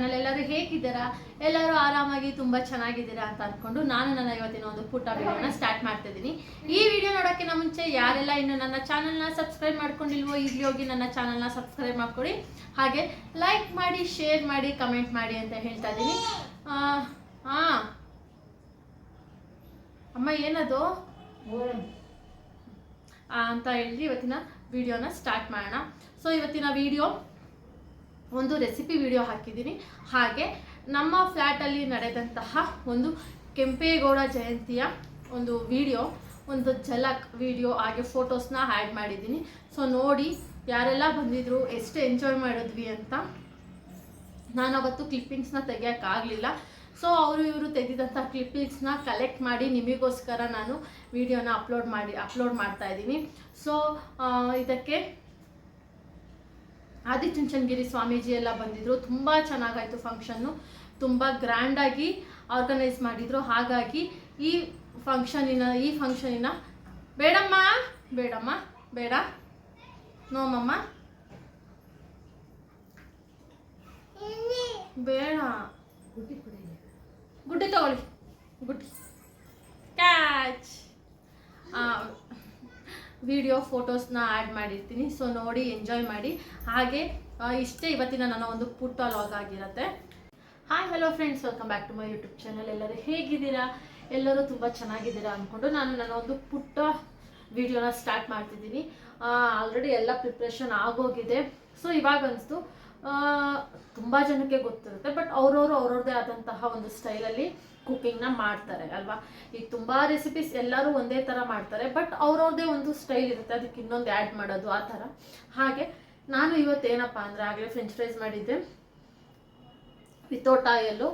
Channel. ಎಲ್ಲರೂ ಹೇಗಿದ್ದೀರಾ? ಎಲ್ಲರೂ ಆರಾಮಾಗಿ ತುಂಬ ಚೆನ್ನಾಗಿದ್ದೀರಾ ಅಂತ ಅಂದ್ಕೊಂಡು ನಾನು ನನ್ನ ಇವತ್ತಿನ ಒಂದು ಪುಟ್ಟ ವಿಡಿಯೋನ ಸ್ಟಾರ್ಟ್ ಮಾಡ್ತಿದ್ದೀನಿ. ಈ ವಿಡಿಯೋ ನೋಡೋಕ್ಕಿಂತ ಮುಂಚೆ ಯಾರೆಲ್ಲ ಇನ್ನು ನನ್ನ ಚಾನಲ್ನ ಸಬ್ಸ್ಕ್ರೈಬ್ ಮಾಡ್ಕೊಂಡಿಲ್ವೋ ಈಗಲೇ ಹೋಗಿ ನನ್ನ ಚಾನಲ್ನ ಸಬ್ಸ್ಕ್ರೈಬ್ ಮಾಡ್ಕೊಳ್ಳಿ. ಹಾಗೆ ಲೈಕ್ ಮಾಡಿ, ಶೇರ್ ಮಾಡಿ, ಕಮೆಂಟ್ ಮಾಡಿ ಅಂತ ಹೇಳ್ತಾ ಇದ್ದೀನಿ. ಅಮ್ಮ ಏನದು ಅಂತ ಹೇಳಿ ಇವತ್ತಿನ ವಿಡಿಯೋನ ಸ್ಟಾರ್ಟ್ ಮಾಡೋಣ. ಸೊ ಇವತ್ತಿನ ವಿಡಿಯೋ ಒಂದು ರೆಸಿಪಿ ವಿಡಿಯೋ ಹಾಕಿದ್ದೀನಿ. ಹಾಗೆ ನಮ್ಮ ಫ್ಲ್ಯಾಟಲ್ಲಿ ನಡೆದಂತಹ ಒಂದು ಕೆಂಪೇಗೌಡ ಜಯಂತಿಯ ಒಂದು ವಿಡಿಯೋ, ಒಂದು ಝಲಕ್ ವಿಡಿಯೋ ಹಾಗೆ ಫೋಟೋಸ್ನ ಆ್ಯಡ್ ಮಾಡಿದ್ದೀನಿ. ಸೊ ನೋಡಿ ಯಾರೆಲ್ಲ ಬಂದಿದ್ರು, ಎಷ್ಟು ಎಂಜಾಯ್ ಮಾಡಿದ್ವಿ ಅಂತ. ನಾನು ಅವತ್ತು ಕ್ಲಿಪ್ಪಿಂಗ್ಸ್ನ ತೆಗಿಯೋಕ್ಕಾಗಲಿಲ್ಲ. ಸೊ ಅವರು ಇವರು ತೆಗೆದಂಥ ಕ್ಲಿಪ್ಪಿಂಗ್ಸ್ನ ಕಲೆಕ್ಟ್ ಮಾಡಿ ನಿಮಗೋಸ್ಕರ ನಾನು ವಿಡಿಯೋನ ಅಪ್ಲೋಡ್ ಮಾಡ್ತಾ ಇದ್ದೀನಿ. ಸೊ ಇದಕ್ಕೆ ಆದಿಚುಂಚನಗಿರಿ ಸ್ವಾಮೀಜಿ ಎಲ್ಲ ಬಂದಿದ್ದರು. ತುಂಬ ಚೆನ್ನಾಗಾಯಿತು ಫಂಕ್ಷನ್ನು, ತುಂಬ ಗ್ರ್ಯಾಂಡಾಗಿ ಆರ್ಗನೈಸ್ ಮಾಡಿದರು. ಹಾಗಾಗಿ ಈ ಫಂಕ್ಷನಿನ ಬೇಡ ನೋಮಮ್ಮ ಬೇಡ, ಗುಡ್ಡಿ ತಗೊಳ್ಳಿ, ಗುಡ್ಡಿ ಕ್ಯಾಚ್. ವಿಡಿಯೋ ಫೋಟೋಸ್ನ ಆ್ಯಡ್ ಮಾಡಿರ್ತೀನಿ. ಸೊ ನೋಡಿ ಎಂಜಾಯ್ ಮಾಡಿ. ಹಾಗೆ ಇಷ್ಟೇ ಇವತ್ತಿನ ನನ್ನ ಒಂದು ಪುಟ್ಟ ವ್ಲಾಗ್ ಆಗಿರುತ್ತೆ. Hi hello friends, welcome back to my YouTube channel. ಎಲ್ಲರೂ ಹೇಗಿದ್ದೀರಾ? ಎಲ್ಲರೂ ತುಂಬ ಚೆನ್ನಾಗಿದ್ದೀರಾ ಅಂದ್ಕೊಂಡು ನಾನು ನನ್ನ ಒಂದು ಪುಟ್ಟ ವಿಡಿಯೋನ ಸ್ಟಾರ್ಟ್ ಮಾಡ್ತಿದ್ದೀನಿ. ಆಲ್ರೆಡಿ ಎಲ್ಲ ಪ್ರಿಪ್ರೇಷನ್ ಆಗೋಗಿದೆ. ಸೊ ಇವಾಗ ಅನಿಸ್ತು ತುಂಬ ಜನಕ್ಕೆ ಗೊತ್ತಿರುತ್ತೆ, ಬಟ್ ಅವ್ರವ್ರದ್ದೇ ಆದಂತಹ ಒಂದು ಸ್ಟೈಲಲ್ಲಿ ಕುಕ್ಕಿಂಗ್ನ ಮಾಡ್ತಾರೆ ಅಲ್ವಾ. ಈಗ ತುಂಬ ರೆಸಿಪೀಸ್ ಎಲ್ಲರೂ ಒಂದೇ ಥರ ಮಾಡ್ತಾರೆ, ಬಟ್ ಅವ್ರವ್ರದ್ದೇ ಒಂದು ಸ್ಟೈಲ್ ಇರುತ್ತೆ, ಅದಕ್ಕೆ ಇನ್ನೊಂದು ಆ್ಯಡ್ ಮಾಡೋದು ಆ ಥರ. ಹಾಗೆ ನಾನು ಇವತ್ತೇನಪ್ಪ ಅಂದರೆ ಆಗಲೇ ಫ್ರೆಂಚ್ ಫ್ರೈಸ್ ಮಾಡಿದ್ದೆ ವಿತೌಟ್ ಆಯಲ್ಲು.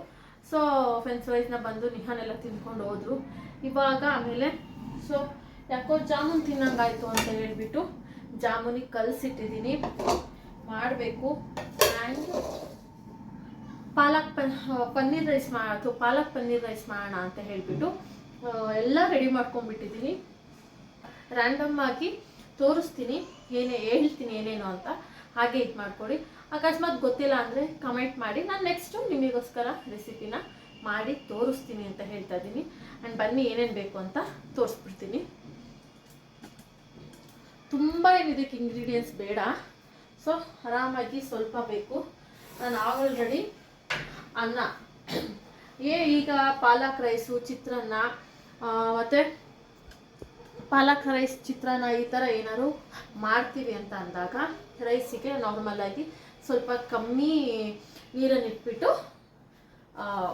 ಸೊ ಫ್ರೆಂಚ್ ಫ್ರೈಸ್ನ ಬಂದು ನಿಹಾನೆಲ್ಲ ತಿನ್ಕೊಂಡು ಹೋದರು. ಇವಾಗ ಆಮೇಲೆ ಸೊ ಯಾಕೋ ಜಾಮೂನ್ ತಿನ್ನಂಗಾಯಿತು ಅಂತ ಹೇಳ್ಬಿಟ್ಟು ಜಾಮೂನಿಗೆ ಕಲಸಿಟ್ಟಿದ್ದೀನಿ, ಮಾಡಬೇಕು. ಆ್ಯಂಡ್ ಪಾಲಕ್ ಪನ್ನೀರ್ ರೈಸ್ ಮಾಡೋಣ ಅಂತ ಹೇಳಿಬಿಟ್ಟು ಎಲ್ಲ ರೆಡಿ ಮಾಡ್ಕೊಂಡ್ಬಿಟ್ಟಿದ್ದೀನಿ. ರ್ಯಾಂಡಮ್ ಆಗಿ ತೋರಿಸ್ತೀನಿ, ಹೇಳ್ತೀನಿ ಏನೇನು ಅಂತ. ಹಾಗೆ ಇದು ಮಾಡ್ಕೊಳ್ಳಿ. ಅಕಸ್ಮಾತ್ ಗೊತ್ತಿಲ್ಲ ಅಂದರೆ ಕಮೆಂಟ್ ಮಾಡಿ, ನಾನು ನೆಕ್ಸ್ಟು ನಿಮಗೋಸ್ಕರ ರೆಸಿಪಿನ ಮಾಡಿ ತೋರಿಸ್ತೀನಿ ಅಂತ ಹೇಳ್ತಾ ಇದ್ದೀನಿ. ಆ್ಯಂಡ್ ಬನ್ನಿ ಏನೇನು ಬೇಕು ಅಂತ ತೋರಿಸ್ಬಿಡ್ತೀನಿ. ತುಂಬ ಏನಿದಕ್ಕೆ ಇಂಗ್ರೀಡಿಯೆಂಟ್ಸ್ ಬೇಡ. ಸೊ ಆರಾಮಾಗಿ ಸ್ವಲ್ಪ ಬೇಕು. ನಾನು ಆಲ್ರೆಡಿ ಅನ್ನ ಈಗ ಪಾಲಕ್ ರೈಸು, ಚಿತ್ರಾನ್ನ ಮತ್ತು ಪಾಲಕ್ ರೈಸ್, ಚಿತ್ರಾನ್ನ ಈ ಥರ ಏನಾದ್ರು ಮಾಡ್ತೀವಿ ಅಂತ ಅಂದಾಗ ರೈಸಿಗೆ ನಾರ್ಮಲಾಗಿ ಸ್ವಲ್ಪ ಕಮ್ಮಿ ನೀರನ್ನು ಇಟ್ಬಿಟ್ಟು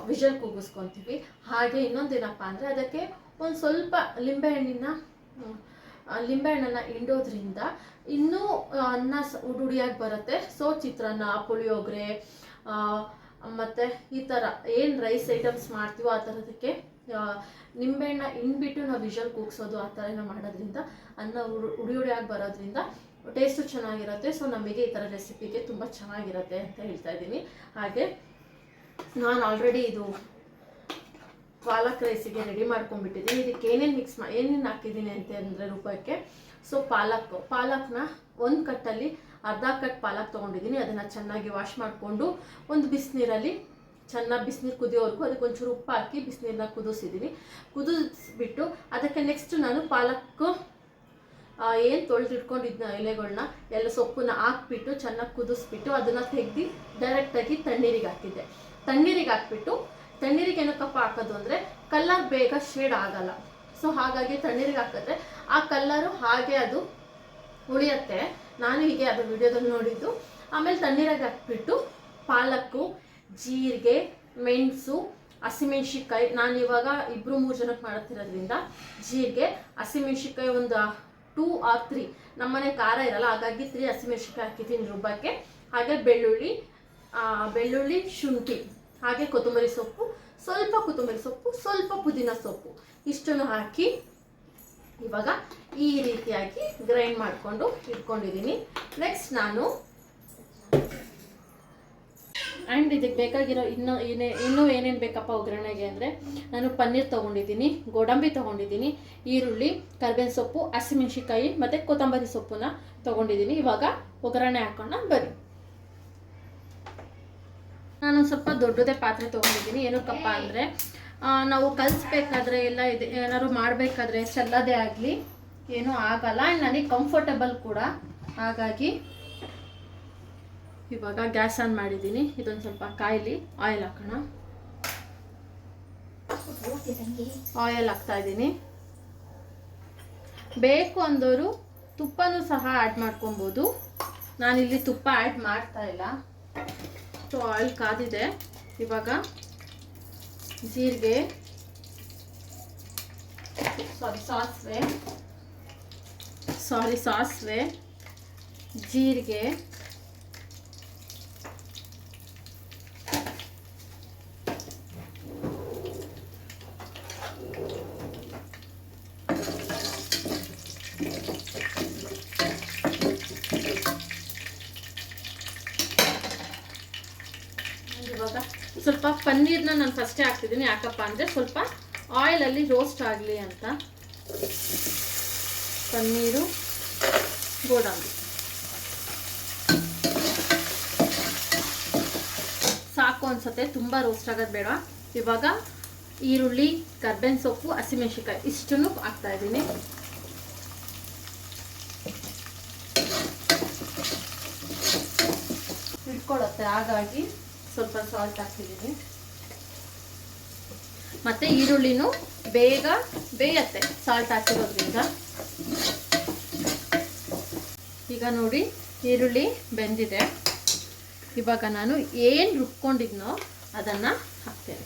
ವಿಷಲ್ ಕೂಗಿಸ್ಕೊತೀವಿ. ಹಾಗೆ ಇನ್ನೊಂದೇನಪ್ಪ ಅಂದರೆ ಅದಕ್ಕೆ ಒಂದು ಸ್ವಲ್ಪ ಲಿಂಬೆಹಣ್ಣನ್ನು ಹಿಂಡೋದ್ರಿಂದ ಇನ್ನೂ ಅನ್ನ ಉಡುಡಿಯಾಗಿ ಬರುತ್ತೆ. ಸೊ ಚಿತ್ರಾನ್ನ, ಪುಳಿಯೋಗರೆ ಮತ್ತು ಈ ಥರ ಏನು ರೈಸ್ ಐಟಮ್ಸ್ ಮಾಡ್ತೀವೋ ಆ ಥರದಕ್ಕೆ ನಿಂಬೆಹಣ್ಣ ಹಿಂಡ್ಬಿಟ್ಟು ನಾವು ವಿಷಲ್ ಕೂಗ್ಸೋದು ಆ ಥರ ಮಾಡೋದ್ರಿಂದ ಅನ್ನ ಉಡಿಯಾಗಿ ಬರೋದ್ರಿಂದ ಟೇಸ್ಟು ಚೆನ್ನಾಗಿರುತ್ತೆ. ಸೊ ನಮಗೆ ಈ ಥರ ರೆಸಿಪಿಗೆ ತುಂಬ ಚೆನ್ನಾಗಿರುತ್ತೆ ಅಂತ ಹೇಳ್ತಾ ಇದ್ದೀನಿ. ಹಾಗೆ ನಾನು ಆಲ್ರೆಡಿ ಇದು ಪಾಲಕ್ ರೈಸಿಗೆ ರೆಡಿ ಮಾಡ್ಕೊಂಡ್ಬಿಟ್ಟಿದ್ದೀನಿ. ಇದಕ್ಕೆ ಏನೇನು ಹಾಕಿದ್ದೀನಿ ಅಂತಂದರೆ ರೂಪಕ್ಕೆ. ಸೊ ಪಾಲಕ್ನ ಒಂದು ಕಟ್ಟಲ್ಲಿ ಅರ್ಧ ಕಟ್ ಪಾಲಕ್ ತೊಗೊಂಡಿದ್ದೀನಿ. ಅದನ್ನು ಚೆನ್ನಾಗಿ ವಾಶ್ ಮಾಡಿಕೊಂಡು ಒಂದು ಬಿಸಿನೀರಲ್ಲಿ ಚೆನ್ನಾಗಿ ಬಿಸಿನೀರು ಕುದಿಯೋವರೆಗೂ ಅದಕ್ಕೆ ಒಂಚೂರು ಉಪ್ಪು ಹಾಕಿ ಬಿಸಿನೀರನ್ನ ಕುದಿಸ್ಬಿಟ್ಟು ಅದಕ್ಕೆ ನೆಕ್ಸ್ಟ್ ನಾನು ಪಾಲಕ್ಕು ಏನು ತೊಳೆದಿಟ್ಕೊಂಡಿದ್ದ ಎಲೆಗಳನ್ನ ಎಲ್ಲ ಸೊಪ್ಪನ್ನ ಹಾಕ್ಬಿಟ್ಟು ಚೆನ್ನಾಗಿ ಕುದಿಸ್ಬಿಟ್ಟು ಅದನ್ನು ತೆಗೆದು ಡೈರೆಕ್ಟಾಗಿ ತಣ್ಣೀರಿಗೆ ಹಾಕಿದ್ದೆ. ತಣ್ಣೀರಿಗೆ ಏನಕ್ಕಪ್ಪ ಹಾಕೋದು ಅಂದರೆ ಕಲರ್ ಬೇಗ ಶೇಡ್ ಆಗಲ್ಲ. ಸೊ ಹಾಗಾಗಿ ತಣ್ಣೀರಿಗೆ ಹಾಕಿದ್ರೆ ಆ ಕಲ್ಲರು ಹಾಗೆ ಅದು ಉಳಿಯುತ್ತೆ. ನಾನು ಹೀಗೆ ಅದು ವಿಡಿಯೋದಲ್ಲಿ ನೋಡಿದ್ದು. ಆಮೇಲೆ ತಣ್ಣೀರಿಗೆ ಹಾಕ್ಬಿಟ್ಟು ಪಾಲಕ್ಕು, ಜೀರಿಗೆ, ಮೆಣಸು, ಹಸಿಮೆಣ್ಸಿಕಾಯಿ, ನಾನು ಇವಾಗ 2-3 ಜನಕ್ಕೆ ಮಾಡುತ್ತಿರೋದ್ರಿಂದ ಜೀರಿಗೆ, ಹಸಿಮೆಣ್ಸಿಕಾಯಿ ಒಂದು 2 or 3, ನಮ್ಮನೆ ಖಾರ ಇರಲ್ಲ ಹಾಗಾಗಿ 3 ಹಸಿಮೆಣ್ಸಿಕಾಯಿ ಹಾಕಿದ್ದೀನಿ ರುಬ್ಬಕ್ಕೆ. ಹಾಗೆ ಬೆಳ್ಳುಳ್ಳಿ, ಶುಂಠಿ, ಹಾಗೆ ಕೊತ್ತಂಬರಿ ಸೊಪ್ಪು, ಸ್ವಲ್ಪ ಪುದೀನ ಸೊಪ್ಪು ಇಷ್ಟನ್ನು ಹಾಕಿ ಇವಾಗ ಈ ರೀತಿಯಾಗಿ ಗ್ರೈಂಡ್ ಮಾಡಿಕೊಂಡು ಇಟ್ಕೊಂಡಿದ್ದೀನಿ. ನೆಕ್ಸ್ಟ್ ನಾನು ಆ್ಯಂಡ್ ಇದಕ್ಕೆ ಬೇಕಾಗಿರೋ ಇನ್ನೂ ಏನೇನು ಬೇಕಪ್ಪ ಒಗ್ಗರಣೆಗೆ ಅಂದರೆ ನಾನು ಪನ್ನೀರ್ ತೊಗೊಂಡಿದ್ದೀನಿ, ಗೋಡಂಬಿ ತೊಗೊಂಡಿದ್ದೀನಿ, ಈರುಳ್ಳಿ, ಕರಿಬೇವಿನ ಸೊಪ್ಪು, ಹಸಿಮೆಣ್ಸಿಕಾಯಿ ಮತ್ತು ಕೊತ್ತಂಬರಿ ಸೊಪ್ಪನ್ನ ತೊಗೊಂಡಿದ್ದೀನಿ. ಇವಾಗ ಒಗ್ಗರಣೆ ಹಾಕೋಣ ಬನ್ನಿ. ನಾನು ಸ್ವಲ್ಪ ದೊಡ್ಡದೇ ಪಾತ್ರೆ ತೊಗೊಂಡಿದ್ದೀನಿ. ಏನಕ್ಕಪ್ಪ ಅಂದರೆ ನಾವು ಕಲಿಸ್ಬೇಕಾದ್ರೆ ಎಲ್ಲ ಇದೆ ಏನಾದ್ರು ಮಾಡಬೇಕಾದ್ರೆ ಚೆಲ್ಲದೇ ಆಗಲಿ ಏನೂ ಆಗಲ್ಲ. ಆ್ಯಂಡ್ ನನಗೆ ಕಂಫರ್ಟಬಲ್ ಕೂಡ. ಹಾಗಾಗಿ ಇವಾಗ ಗ್ಯಾಸ್ ಆನ್ ಮಾಡಿದ್ದೀನಿ. ಇದೊಂದು ಸ್ವಲ್ಪ ಕಾಯಿಲಿ ಆಯಿಲ್ ಹಾಕೋಣ. ಆಯಿಲ್ ಹಾಕ್ತಾ ಇದ್ದೀನಿ. ಬೇಕು ಅಂದವರು ತುಪ್ಪನೂ ಸಹ ಆ್ಯಡ್ ಮಾಡ್ಕೊಬೋದು. ನಾನಿಲ್ಲಿ ತುಪ್ಪ ಆ್ಯಡ್ ಮಾಡ್ತಾ ಇಲ್ಲ. ಸೊ ಆಯಿಲ್ ಕಾದಿದೆ. ಇವಾಗ ಜೀರಿಗೆ ಸಾಸಿವೆ ಜೀರಿಗೆ ಇವಾಗ ಸ್ವಲ್ಪ ಪನ್ನೀರ್ನ ನಾನು ಫಸ್ಟೇ ಹಾಕ್ತಿದ್ದೀನಿ. ಯಾಕಪ್ಪ ಅಂದರೆ ಸ್ವಲ್ಪ ಆಯಿಲಲ್ಲಿ ರೋಸ್ಟ್ ಆಗಲಿ ಅಂತ. ಪನ್ನೀರು ಗೋಡಂಬಿ ಸಾಕು ಅನ್ಸುತ್ತೆ, ತುಂಬ ರೋಸ್ಟ್ ಆಗೋದು ಬೇಡ. ಇವಾಗ ಈರುಳ್ಳಿ, ಕರ್ಬೇವಿನ ಸೊಪ್ಪು, ಹಸಿಮೆಣಸಿನ್ಕಾಯಿ ಇಷ್ಟನ್ನು ಹಾಕ್ತಾ ಇದ್ದೀನಿ. ಇಟ್ಕೊಳ್ಳುತ್ತೆ, ಹಾಗಾಗಿ ಸ್ವಲ್ಪ ಸಾಲ್ಟ್ ಹಾಕ್ತಿದ್ದೀನಿ. ಮತ್ತು ಈರುಳ್ಳಿನೂ ಬೇಗ ಬೇಯತ್ತೆ ಸಾಲ್ಟ್ ಹಾಕಿರೋದ್ರಿಂದ. ಈಗ ನೋಡಿ ಈರುಳ್ಳಿ ಬೆಂದಿದೆ. ಇವಾಗ ನಾನು ಏನು ರುಬ್ಕೊಂಡಿದ್ನೋ ಅದನ್ನು ಹಾಕ್ತೇನೆ.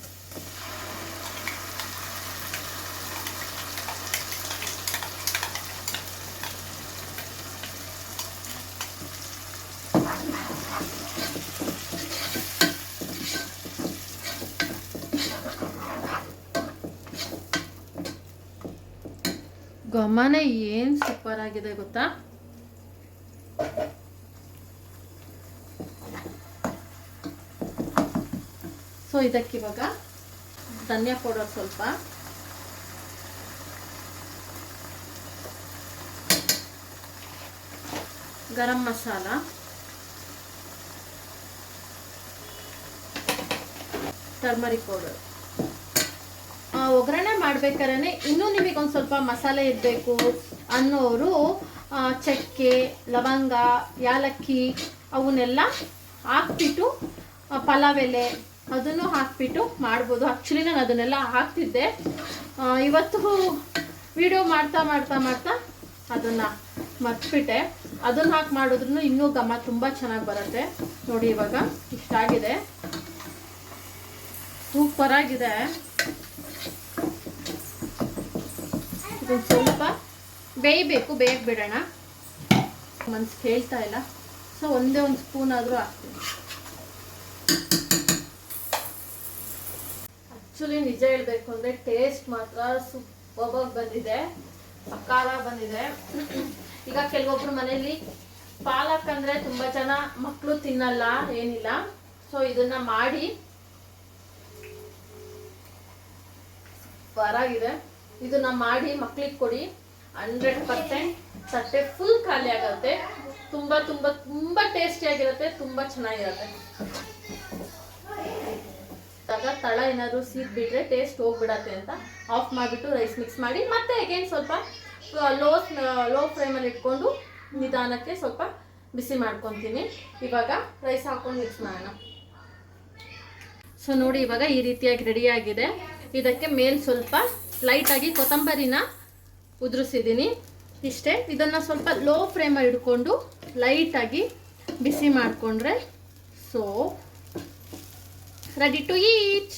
ಘಮನೇ ಏನು ಸೂಪರ್ ಆಗಿದೆ ಗೊತ್ತಾ. ಸೊ ಇದಕ್ಕಿವಾಗ ಧನಿಯಾ ಪೌಡರ್ ಸ್ವಲ್ಪ, ಗರಂ ಮಸಾಲ, ಟರ್ಮರಿಕ್ ಪೌಡರ್. ಒಗ್ಗರಣೆ ಮಾಡ್ಬೇಕಾದ್ರೆ ಇನ್ನೂ ನಿಮಗೊಂದು ಸ್ವಲ್ಪ ಮಸಾಲೆ ಇರಬೇಕು ಅನ್ನೋರು ಚಕ್ಕೆ, ಲವಂಗ, ಯಾಲಕ್ಕಿ ಅವನ್ನೆಲ್ಲ ಹಾಕ್ಬಿಟ್ಟು, ಪಲಾವ್ ಎಲೆ ಅದನ್ನು ಹಾಕ್ಬಿಟ್ಟು ಮಾಡ್ಬೋದು. ಆ್ಯಕ್ಚುಲಿ ನಾನು ಅದನ್ನೆಲ್ಲ ಹಾಕ್ತಿದ್ದೆ. ಇವತ್ತು ವಿಡಿಯೋ ಮಾಡ್ತಾ ಮಾಡ್ತಾ ಮಾಡ್ತಾ ಅದನ್ನು ಮರ್ತ್ಬಿಟ್ಟೆ. ಅದನ್ನು ಹಾಕಿ ಮಾಡಿದ್ರೂ ಇನ್ನೂ ಘಮ ತುಂಬ ಚೆನ್ನಾಗಿ ಬರುತ್ತೆ. ನೋಡಿ ಇವಾಗ ಇಷ್ಟಾಗಿದೆ, ಸೂಪರಾಗಿದೆ. ಇದೊಂದು ಸ್ವಲ್ಪ ಬೇಯಬೇಕು, ಬೇಯಕ್ಕೆ ಬಿಡೋಣ. ಮನ್ಸು ಕೇಳ್ತಾ ಇಲ್ಲ, ಸೊ ಒಂದೇ ಒಂದು ಸ್ಪೂನ್ ಆದರೂ ಹಾಕ್ತೀನಿ. ಆ್ಯಕ್ಚುಲಿ ನಿಜ ಹೇಳಬೇಕು ಅಂದರೆ ಟೇಸ್ಟ್ ಮಾತ್ರ ಸೂಪರ್ಬಾಗಿ ಬಂದಿದೆ, ಖಾರ ಬಂದಿದೆ. ಈಗ ಕೆಲವೊಬ್ರು ಮನೇಲಿ ಪಾಲಕ್ ಅಂದರೆ ತುಂಬ ಜನ ಮಕ್ಕಳು ತಿನ್ನಲ್ಲ, ಏನಿಲ್ಲ. ಸೊ ಇದನ್ನು ಮಾಡಿ ಸೂಪರಾಗಿದೆ. ಇದನ್ನ ಮಾಡಿ ಮಕ್ಳಿಗೆ ಕೊಡಿ, 100% ತಟ್ಟೆ ಫುಲ್ ಖಾಲಿ ಆಗುತ್ತೆ. ತುಂಬ ತುಂಬ ತುಂಬ ಟೇಸ್ಟಿಯಾಗಿರುತ್ತೆ, ತುಂಬ ಚೆನ್ನಾಗಿರುತ್ತೆ. ತಳ ಏನಾದರೂ ಸೀದ್ ಬಿಟ್ರೆ ಟೇಸ್ಟ್ ಹೋಗ್ಬಿಡತ್ತೆ ಅಂತ ಆಫ್ ಮಾಡಿಬಿಟ್ಟು ರೈಸ್ ಮಿಕ್ಸ್ ಮಾಡಿ ಮತ್ತೆ ಅಗೇನ್ ಸ್ವಲ್ಪ ಲೋ ಫ್ಲೇಮಲ್ಲಿ ಇಟ್ಕೊಂಡು ನಿಧಾನಕ್ಕೆ ಸ್ವಲ್ಪ ಬಿಸಿ ಮಾಡ್ಕೊತೀನಿ. ಇವಾಗ ರೈಸ್ ಹಾಕೊಂಡು ಮಿಕ್ಸ್ ಮಾಡೋಣ. ಸೊ ನೋಡಿ ಇವಾಗ ಈ ರೀತಿಯಾಗಿ ರೆಡಿಯಾಗಿದೆ. ಇದಕ್ಕೆ ಮೇಲೆ ಸ್ವಲ್ಪ ಲೈಟಾಗಿ ಕೊತ್ತಂಬರಿನ ಉದುರಿಸಿದ್ದೀನಿ. ಇಷ್ಟೇ. ಇದನ್ನು ಸ್ವಲ್ಪ ಲೋ ಫ್ಲೇಮಲ್ಲಿ ಇಟ್ಕೊಂಡು ಲೈಟಾಗಿ ಬಿಸಿ ಮಾಡಿಕೊಂಡ್ರೆ so ready to eat.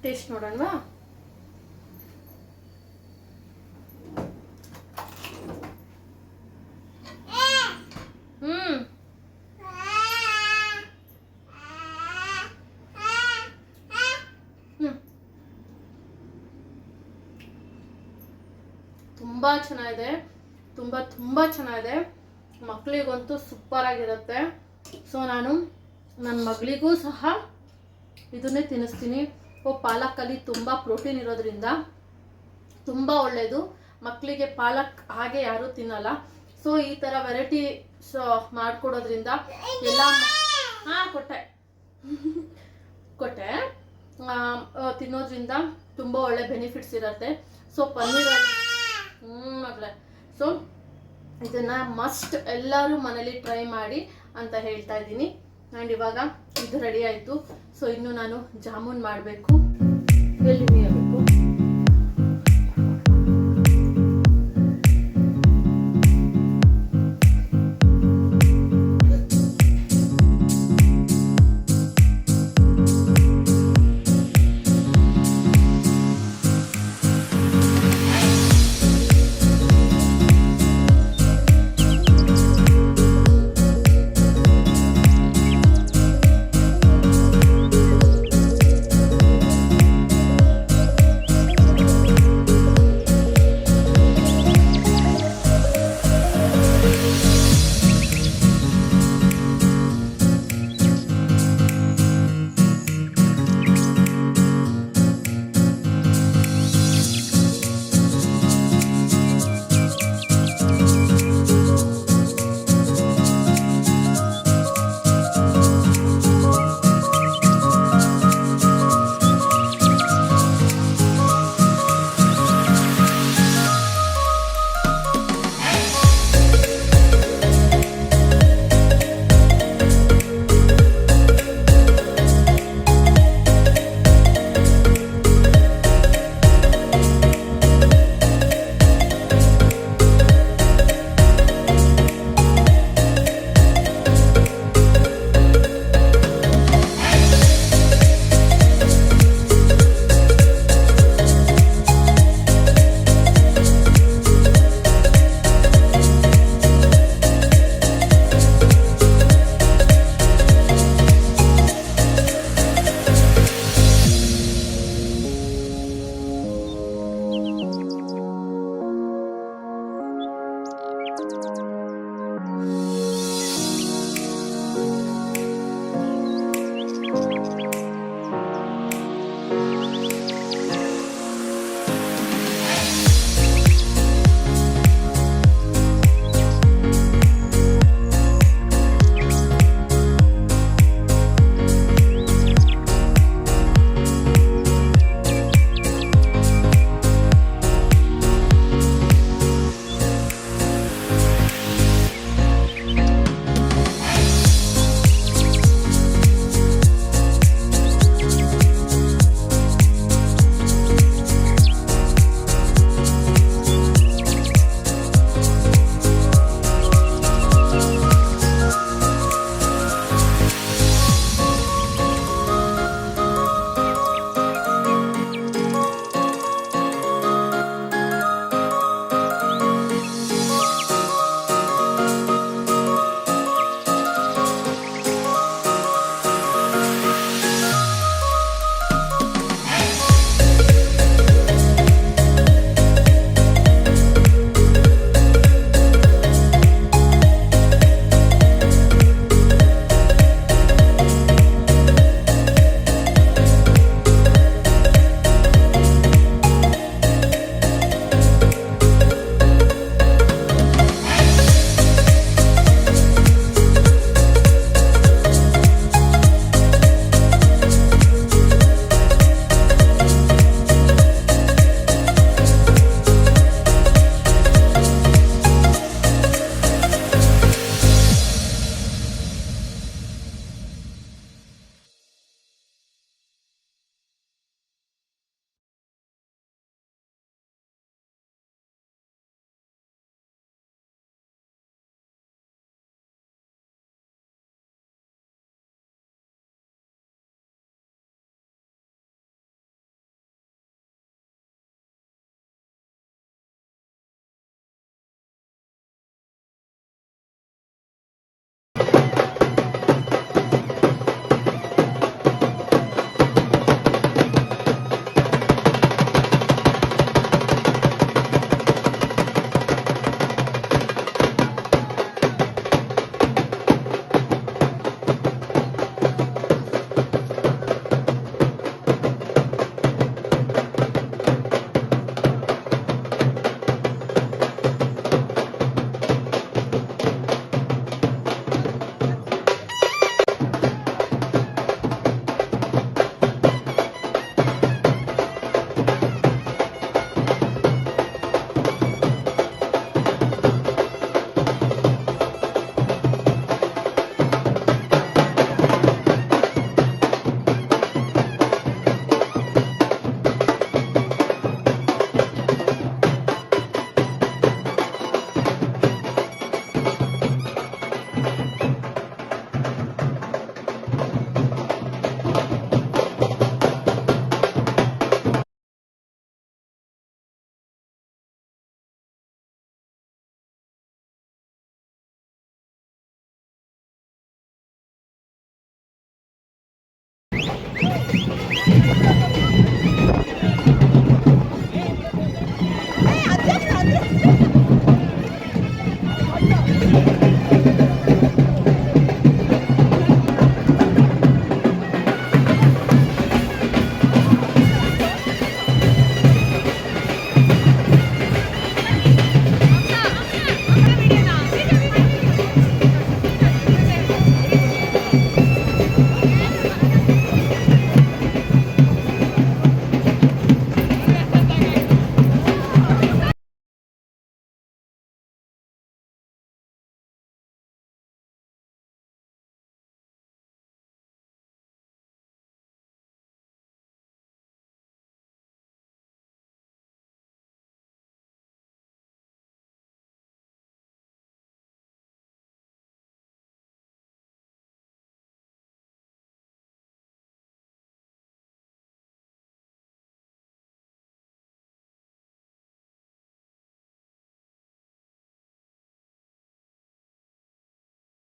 Taste ನೋಡೋಣವಾ? ತುಂಬ ಚೆನ್ನಾಗಿದೆ, ತುಂಬ ಚೆನ್ನಾಗಿದೆ. ಮಕ್ಕಳಿಗಂತೂ ಸೂಪರ್ ಆಗಿರುತ್ತೆ. ಸೊ ನಾನು ನನ್ನ ಮಗಳಿಗೂ ಸಹ ಇದನ್ನೇ ತಿನ್ನಿಸ್ತೀನಿ. ಪಾಲಕಲ್ಲಿ ತುಂಬ ಪ್ರೋಟೀನ್ ಇರೋದ್ರಿಂದ ತುಂಬ ಒಳ್ಳೆಯದು. ಮಕ್ಕಳಿಗೆ ಪಾಲಕ್ ಹಾಗೆ ಯಾರೂ ತಿನ್ನಲ್ಲ. ಸೊ ಈ ಥರ ವೆರೈಟಿ ಸೊ ಮಾಡಿಕೊಡೋದ್ರಿಂದ ಎಲ್ಲ ಕೊಟ್ಟೆ ಕೊಟ್ಟೆ ತಿನ್ನೋದ್ರಿಂದ ತುಂಬ ಒಳ್ಳೆ ಬೆನಿಫಿಟ್ಸ್ ಇರುತ್ತೆ. ಸೊ ಪನ್ನೀರಲ್ಲಿ ಮಗಳೇ, ಸೊ ಇದನ್ನು ಮಸ್ಟ್ ಎಲ್ಲರೂ ಮನೇಲಿ ಟ್ರೈ ಮಾಡಿ ಅಂತ ಹೇಳ್ತಾ ಇದ್ದೀನಿ. ಆ್ಯಂಡ್ ಇವಾಗ ಇದು ರೆಡಿ ಆಯಿತು. ಸೊ ಇನ್ನು ನಾನು ಜಾಮೂನ್ ಮಾಡಬೇಕು. ಎಲ್ಲಿ ನೀಯಬೇಕು